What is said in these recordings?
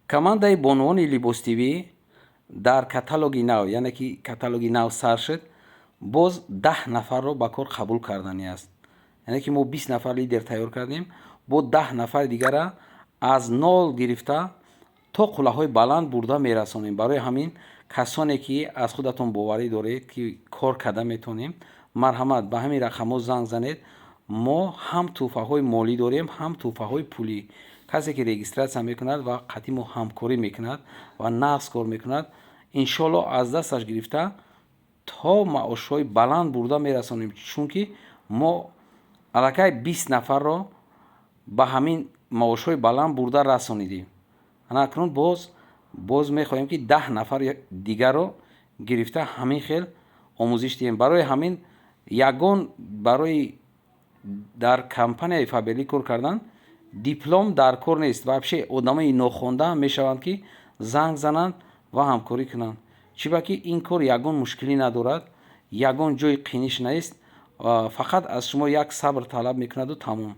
Командаи бонувони либостивӣ дар каталоги нав, яъне ки каталоги нав сар шуд, боз 10 нафарро ба кор қабул кардани аст. Яъне ки мо 20 нафар лидер тайёр кардем, бо 10 нафари дигара аз нол гирифта то қуллаҳои баланд бурда мерасонем. Барои ҳамин касоне ки аз худатон боварӣ доред ки кор карда метавонем, марҳамат ба ҳамин рақамҳо занг занед. мо ҳам тӯҳфаҳои молӣ дорем, ҳам тӯҳфаҳои пулӣ. касе ки регистратсия мекунад ва қатъи мо ҳамкорӣ мекунад ва нағз кор мекунад, иншоалло аз дасташ гирифта то маошҳои баланд бурда мерасонем, чунки мо аллакай 20 нафарро ба ҳамин маошҳои баланд бурда расонидем. ана акнун боз мехоҳем ки 10 нафар дигарро гирифта ҳамин хел омӯзиш диҳем. барои ҳамин ягон барои дар компанияи фабели кор кардан диплом дар кор нест. вообще одамои нохонда ҳам мешаванд ки занг зананд ва ҳамкорӣ кунанд. чибаки ин кор ягон мушкилӣ надорад, ягон ҷои қиниш нест. фақат аз шумо як сабр талаб мекунаду тамом.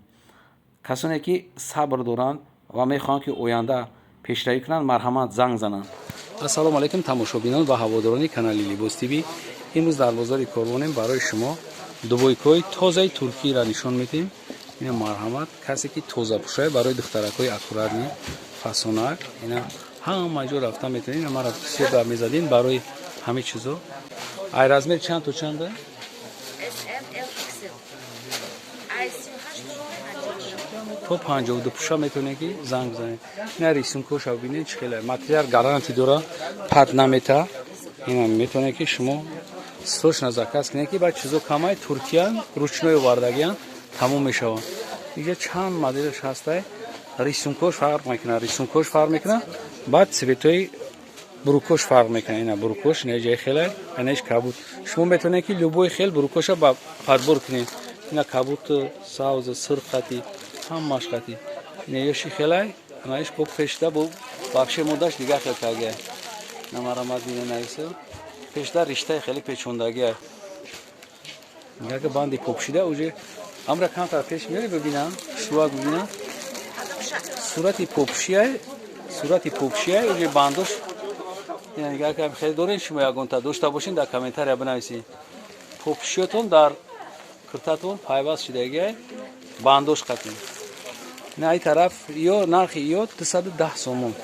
касоне ки сабр доранд ва мехоҳанд ки оянда пешравӣ кунанд, марҳамат занг зананд. ассалому алайкум тамошобинон ва ҳаводорони канали Либос ТВ. имрӯз дар бозори Корвонем барои шумо дубойкои тозаи туркиро нишон медиҳем. ина марҳамат касе ки тоза пӯшае барои духтаракҳои аккуратни фасонак, ина ҳама ҷо рафта метавонед. ина мара бисёр гап мезадем барои ҳамин чизо. ай размер чанд то чанда? то 52 пӯша метавонед ки занг занед. ина рисункоша бинед чӣ хеле материал гаранти дора, пад намета. ина метавонед ки шумо срочно заказ кунед ки баъд чизо камай туркиян ручной овардагиян тамом мешаванд. инҷа чанд моделаш ҳастай. рисункош фарқ мекунад, баъд цветои бурукош фарқ мекунад. ина бурукош ина ҷаи хеле, инаш кабут. шумо метавонед ки любой хел бурукоша ба подбор кунед. ина кабут савз сирқати ҳамаш қати. ина ёши хелай, инаш бо пешда бо вообще модаш дига хел кагия. ина марамат бина наиса. пешда риштаи хеле печондагия. ина ки банди попшида уже амра камтар пеш мери бибинам, шуак бибинам. сурати попшияй уже бандош. ина нигар ки хеле дорен шумо ягонта дошта бошин дар комментария бинависед. попшиётон дар киртатон пайваст шидагия бандош қатин. ина ай тараф ё нархи ё 210 сомон.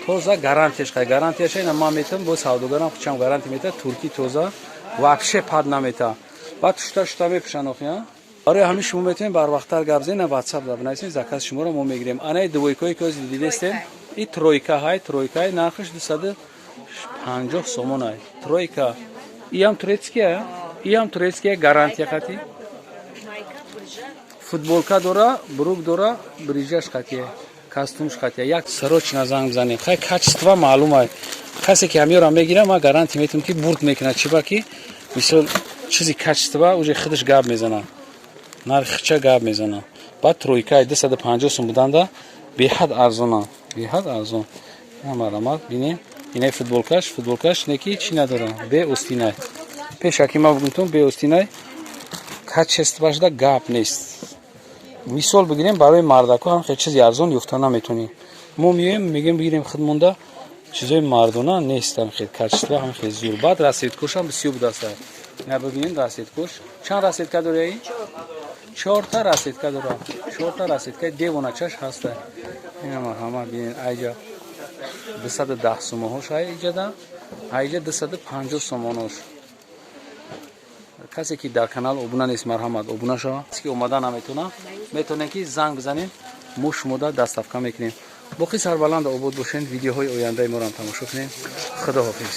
тоза гарантияш қай. гарантияш ина ман метам бо савдогарам хучам гаранти мета турки тоза вообще пад намета. баъд шута мепушан охя. барои ҳамин шумо метавонед барвақттар гап занед, на WhatsApp бинависед, заказ шуморо мо мегирем. анаи дувойкои ки ози дидестем, и тройка нархаш 250 сомон ай. тройка. иам турецкия гарантия қати. футболка дора, брук дора, брижаш қати. костюмш қати. як срочно занг занед. хай качество маълум ай. касе ки ҳамиёро мегира, ма гаранти метавонам ки бурд мекунад. чиба ки мисол чизи качество уже худаш гап мезанад. нархича гап мезанад. баъд тройка 250 сом буданда беҳад арзона. ина марамат бинем. инаи футболкаш неки чӣ надора. бе остинай. пешаки ма бугунтон бе остинай. качествашда гап нест. мисол бигирем барои мардако ҳам хел чизи арзон ёфта наметавонем. мо меоем мегем бигирем худмонда чизои мардона нест. ҳам хел качество ҳам хел зур. баъд расидкошам бисёр будааст. ина бибинем расидкош. чанд расидка дорӣ? 4 расидка дора. 4 расидкаи девоначаш ҳаста. ина марҳамат бинед. айҷа 210 сомонҳош айҷада. айҷа 250 сомонҳош. касе ки дар канал обуна нест, марҳамат обуна шава. касе ки омада наметавона метавонед ки занг бизанед, мо шумода дастафка мекунем. боқи сарбаланд обод бошед. видеоҳои ояндаи моро ҳам тамошо кунед. худоҳофиз.